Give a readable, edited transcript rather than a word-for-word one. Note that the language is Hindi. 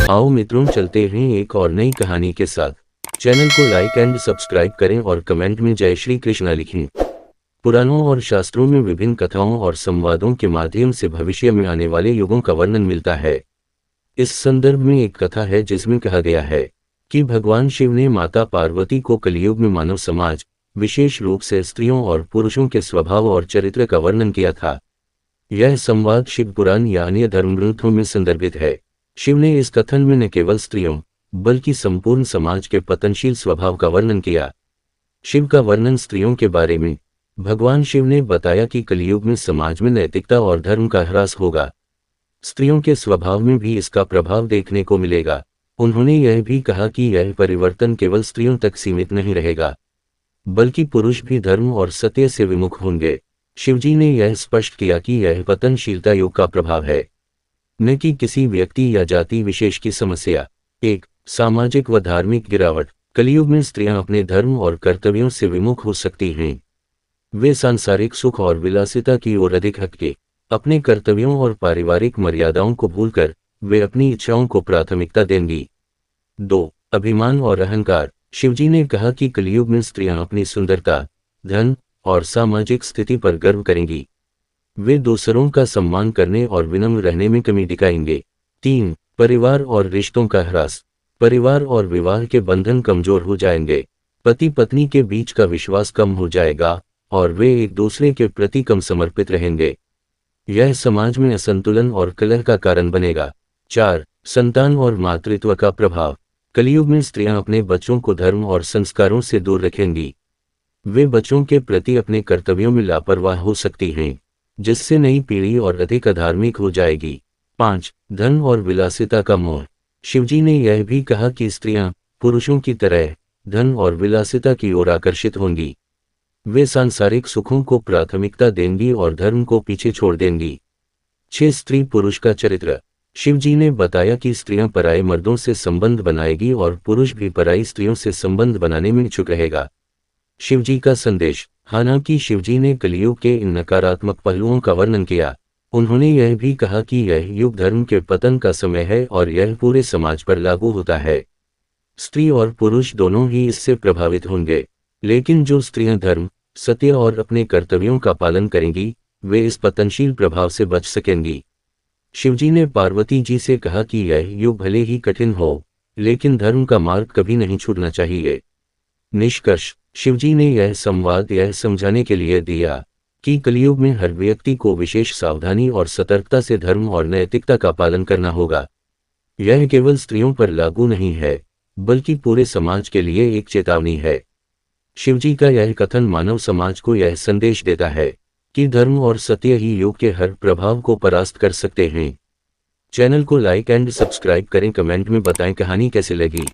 आओ मित्रों, चलते हैं एक और नई कहानी के साथ। चैनल को लाइक एंड सब्सक्राइब करें और कमेंट में जय श्री कृष्णा लिखें। पुराणों और शास्त्रों में विभिन्न कथाओं और संवादों के माध्यम से भविष्य में आने वाले युगों का वर्णन मिलता है। इस संदर्भ में एक कथा है जिसमें कहा गया है कि भगवान शिव ने माता पार्वती को कलियुग में मानव समाज, विशेष रूप से स्त्रियों और पुरुषों के स्वभाव और चरित्र का वर्णन किया था। यह संवाद शिव पुराण या अन्य धर्म ग्रंथों में संदर्भित है। शिव ने इस कथन में न केवल स्त्रियों बल्कि संपूर्ण समाज के पतनशील स्वभाव का वर्णन किया। शिव का वर्णन स्त्रियों के बारे में। भगवान शिव ने बताया कि कलियुग में समाज में नैतिकता और धर्म का ह्रास होगा। स्त्रियों के स्वभाव में भी इसका प्रभाव देखने को मिलेगा। उन्होंने यह भी कहा कि यह परिवर्तन केवल स्त्रियों तक सीमित नहीं रहेगा, बल्कि पुरुष भी धर्म और सत्य से विमुख होंगे। शिवजी ने यह स्पष्ट किया कि यह पतनशीलता योग का प्रभाव है, न कि किसी व्यक्ति या जाति विशेष की समस्या। एक, सामाजिक व धार्मिक गिरावट। कलियुग में स्त्रियां अपने धर्म और कर्तव्यों से विमुख हो सकती हैं। वे सांसारिक सुख और विलासिता की ओर अधिक हटके अपने कर्तव्यों और पारिवारिक मर्यादाओं को भूलकर वे अपनी इच्छाओं को प्राथमिकता देंगी। 2, अभिमान और अहंकार। शिवजी ने कहा कि कलियुग में स्त्रियां अपनी सुंदरता, धन और सामाजिक स्थिति पर गर्व करेंगी। वे दूसरों का सम्मान करने और विनम्र रहने में कमी दिखाएंगे। 3, परिवार और रिश्तों का ह्रास। परिवार और विवाह के बंधन कमजोर हो जाएंगे। पति पत्नी के बीच का विश्वास कम हो जाएगा और वे एक दूसरे के प्रति कम समर्पित रहेंगे। यह समाज में असंतुलन और कलह का कारण बनेगा। 4, संतान और मातृत्व का प्रभाव। कलियुग में स्त्रियां अपने बच्चों को धर्म और संस्कारों से दूर रखेंगी। वे बच्चों के प्रति अपने कर्तव्यों में लापरवाह हो सकती हैं, जिससे नई पीढ़ी और अधिक अधार्मिक हो जाएगी। 5, धन और विलासिता का मोह। शिवजी ने यह भी कहा कि स्त्रियां पुरुषों की तरह धन और विलासिता की ओर आकर्षित होंगी। वे सांसारिक सुखों को प्राथमिकता देंगी और धर्म को पीछे छोड़ देंगी। 6, स्त्री पुरुष का चरित्र। शिवजी ने बताया कि स्त्रियां पराये मर्दों से संबंध बनाएगी और पुरुष भी पराई स्त्रियों से संबंध बनाने में इच्छुक रहेगा। शिवजी का संदेश। हालांकि शिवजी ने कलियुग के इन नकारात्मक पहलुओं का वर्णन किया, उन्होंने यह भी कहा कि यह युग धर्म के पतन का समय है और यह पूरे समाज पर लागू होता है। स्त्री और पुरुष दोनों ही इससे प्रभावित होंगे, लेकिन जो स्त्रियां धर्म, सत्य और अपने कर्तव्यों का पालन करेंगी, वे इस पतनशील प्रभाव से बच सकेंगी। शिवजी ने पार्वती जी से कहा कि यह युग भले ही कठिन हो, लेकिन धर्म का मार्ग कभी नहीं छूटना चाहिए। निष्कर्ष। शिवजी ने यह संवाद यह समझाने के लिए दिया कि कलियुग में हर व्यक्ति को विशेष सावधानी और सतर्कता से धर्म और नैतिकता का पालन करना होगा। यह केवल स्त्रियों पर लागू नहीं है, बल्कि पूरे समाज के लिए एक चेतावनी है। शिवजी का यह कथन मानव समाज को यह संदेश देता है कि धर्म और सत्य ही युग के हर प्रभाव को परास्त कर सकते हैं। चैनल को लाइक एंड सब्सक्राइब करें, कमेंट में बताएं कहानी कैसे लगी।